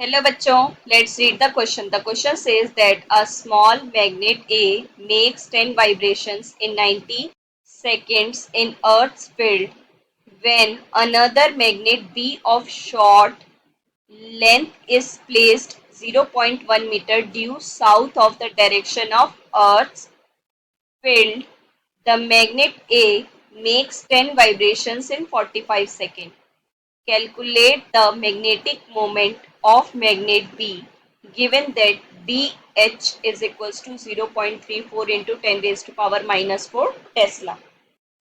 Hello bachcho, let's read the question. The question says that a small magnet A makes 10 vibrations in 90 seconds in Earth's field when another magnet B of short length is placed 0.1 meter due south of the direction of Earth's field. The magnet A makes 10 vibrations in 45 seconds. Calculate the magnetic moment of magnet B given that BH is equals to 0.34 into 10 raised to power minus 4 tesla.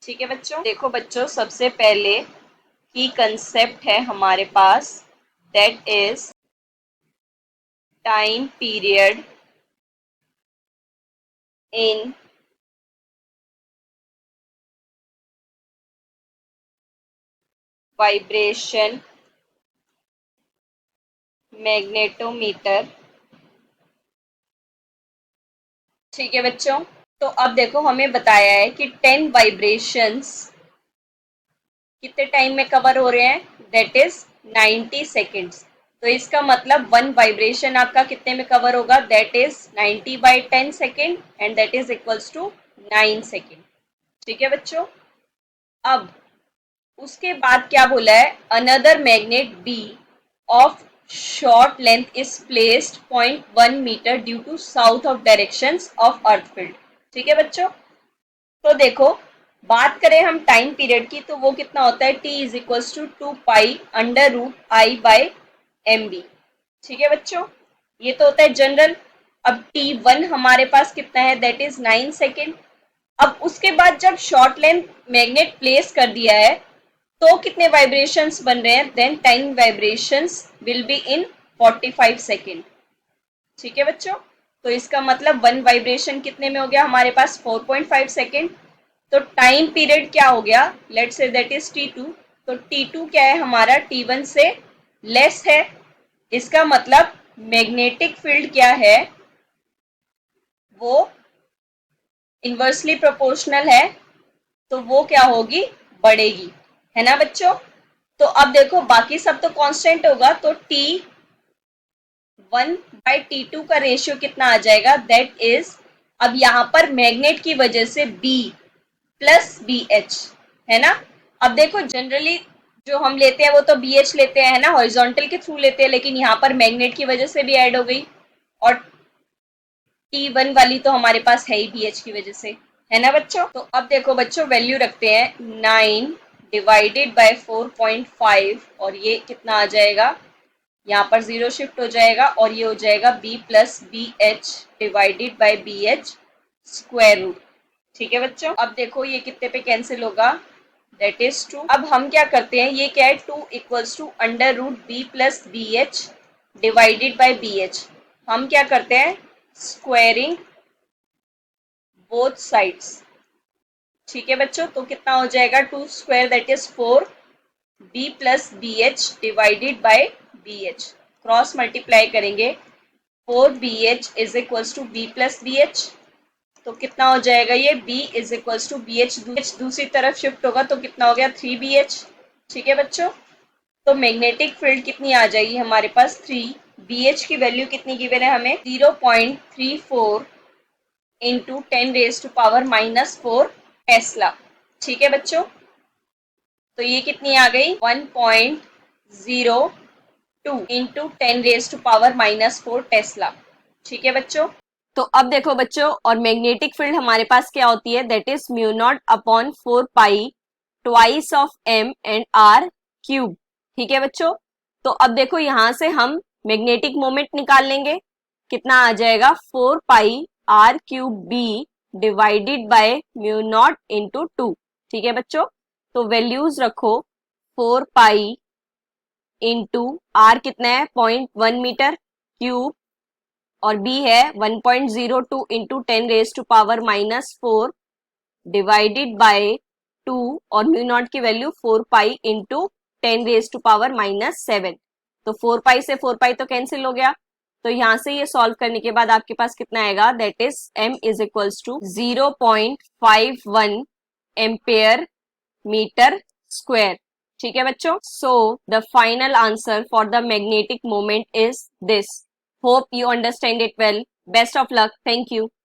ठीक है बच्चों, देखो बच्चों, सबसे पहले की concept है हमारे पास, that is time period in vibration magnetometer. ठीक है बच्चों, तो अब देखो हमें बताया है कि 10 वाइब्रेशंस कितने टाइम में कवर हो रहे हैं, दैट इज 90 सेकेंड्स। तो इसका मतलब वन वाइब्रेशन आपका कितने में कवर होगा, that is 90/10 second and that is equals to 9 second. ठीक है बच्चों, अब उसके बाद क्या बोला है, another magnet B of short length is placed 0.1 metre due to south of direction of earth field. ठीक है बच्चों, तो देखो बात करें हम टाइम पीरियड की, तो वो कितना होता है, t is equals to 2 pi under root I/mb। ठीक है बच्चों, ये तो होता है जनरल। अब t1 हमारे पास कितना है, दैट इज 9 सेकेंड। अब उसके बाद जब शॉर्ट लेंथ मैग्नेट प्लेस कर दिया है तो कितने वाइब्रेशंस बन रहे हैं, then 10 vibrations will be in 45 second. ठीक है बच्चों, तो इसका मतलब वन वाइब्रेशन कितने में हो गया हमारे पास, 4.5 सेकेंड। तो टाइम पीरियड क्या हो गया, let's say that is t2। तो t2 क्या है हमारा, t1 से लेस है। इसका मतलब मैग्नेटिक फील्ड क्या है, वो इन्वर्सली प्रोपोर्शनल है, तो वो क्या होगी, बढ़ेगी, है ना बच्चों। तो अब देखो बाकी सब तो कांस्टेंट होगा, तो T1/T2 का रेशियो कितना आ जाएगा, दैट इज, अब यहां पर मैग्नेट की वजह से B प्लस BH, है ना। अब देखो जनरली जो हम लेते हैं वो तो BH लेते हैं, है ना, हॉरिजॉन्टल के थ्रू लेते हैं, लेकिन यहाँ पर मैग्नेट की वजह से भी ऐड हो गई, और T1 वाली तो हमारे पास है ही BH की वजह से, है ना बच्चों। तो अब देखो बच्चों वैल्यू रखते हैं, 9 डिवाइडेड बाय 4.5, और ये कितना आ जाएगा, यहाँ पर जीरो शिफ्ट हो जाएगा और ये हो जाएगा B plus BH divided by BH square root. ठीक है बच्चों, अब देखो ये कितने पे कैंसिल होगा, दैट इज 2। अब हम क्या करते हैं, ये क्या है, 2 equals to under root B plus BH divided by BH। हम क्या करते हैं, स्क्वायरिंग बोथ साइड्स। ठीक है बच्चों, तो कितना हो जाएगा, 2 square that is 4 B plus BH divided by BH, cross multiply करेंगे, 4BH is equals to B plus BH। तो कितना हो जाएगा, ये B is equals to BH दूसरी तरफ शिफ्ट होगा तो कितना हो गया, 3BH। ठीक है बच्चों, तो मैग्नेटिक फील्ड कितनी आ जाएगी हमारे पास, 3। BH की वैल्यू कितनी गिवन है हमें, 0.34 into 10 raise to power minus 4 tesla. ठीक है बच्चों, तो ये कितनी आ गई, 1.02 into 10 raise to power minus 4 tesla. ठीक है बच्चों, तो अब देखो बच्चों, और मैग्नेटिक फील्ड हमारे पास क्या होती है, that is mu naught upon 4 pi twice of m and r cube. ठीक है बच्चों, तो अब देखो यहां से हम मैग्नेटिक मोमेंट निकाल लेंगे, कितना आ जाएगा, 4 पाई r cube b divided by mu naught into 2। ठीक है बच्चों, तो वैल्यूज रखो, 4 पाई इंटू r कितना है, 0.1 मीटर क्यूब, और b है 1.02 into 10 raise to power minus 4 divided by 2, और म्यू नॉट की वैल्यू 4 pi into 10 raise to power minus 7। तो 4 पाई से 4 पाई तो कैंसिल हो गया, तो यहां से ये सॉल्व करने के बाद आपके पास कितना आएगा, that is m is equals to 0.51 ampere metre square. ठीक है बच्चों, so the final answer for the magnetic moment is this. Hope you understand it well. Best of luck. Thank you.